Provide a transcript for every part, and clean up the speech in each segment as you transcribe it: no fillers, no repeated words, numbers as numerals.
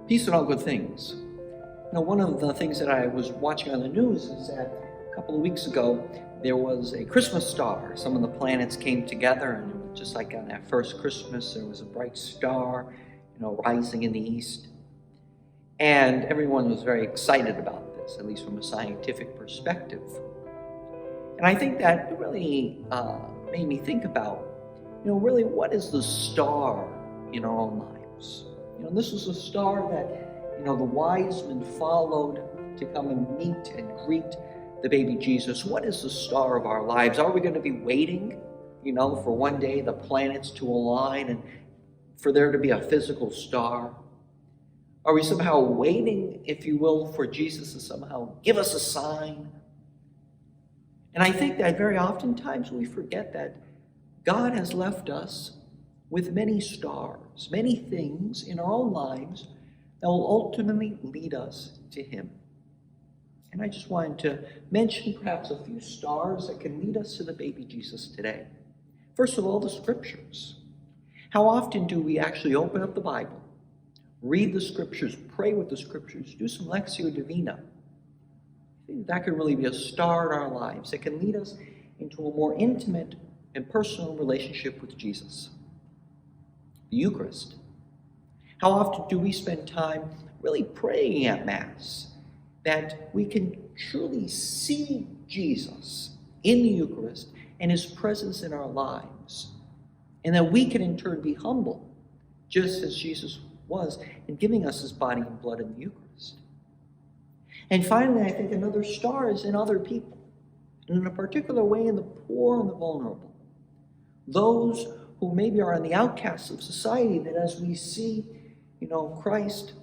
Peace and all good things. One of the things that I was watching on the news is that a couple of weeks ago, there was a Christmas star. Some of the planets came together, and it was just like on that first Christmas, there was a bright star, rising in the east. And everyone was very excited about this, at least from a scientific perspective. And I think that really made me think about, really what is the star in our own lives? This was a star that, the wise men followed to come and meet and greet the baby Jesus. What is the star of our lives? Are we going to be waiting, for one day the planets to align and for there to be a physical star? Are we somehow waiting, if you will, for Jesus to somehow give us a sign? And I think that very oftentimes we forget that God has left us with many stars, many things in our own lives that will ultimately lead us to Him. And I just wanted to mention perhaps a few stars that can lead us to the baby Jesus today. First of all, the Scriptures. How often do we actually open up the Bible, read the Scriptures, pray with the Scriptures, do some Lectio Divina? I think that can really be a star in our lives that can lead us into a more intimate and personal relationship with Jesus. The Eucharist. How often do we spend time really praying at Mass that we can truly see Jesus in the Eucharist and His presence in our lives, and that we can in turn be humble, just as Jesus was in giving us His body and blood in the Eucharist. And finally, I think another star is in other people, and in a particular way in the poor and the vulnerable. Those who maybe are on the outcasts of society, that as we see, Christ,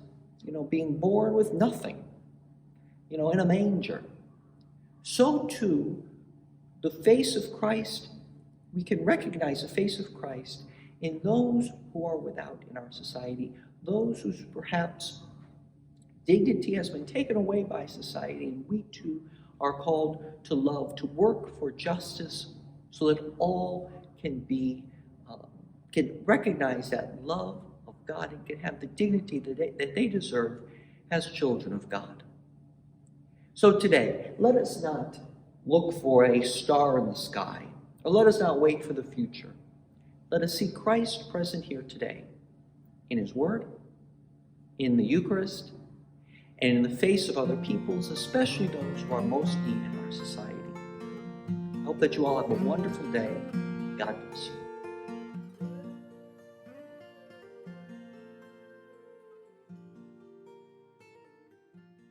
being born with nothing, in a manger, so too, the face of Christ, we can recognize the face of Christ in those who are without in our society, those whose perhaps dignity has been taken away by society, and we too are called to love, to work for justice, so that all can recognize that love of God and can have the dignity that they deserve as children of God. So today, let us not look for a star in the sky, or let us not wait for the future. Let us see Christ present here today, in His Word, in the Eucharist, and in the face of other peoples, especially those who are most needed in our society. I hope that you all have a wonderful day. God bless you.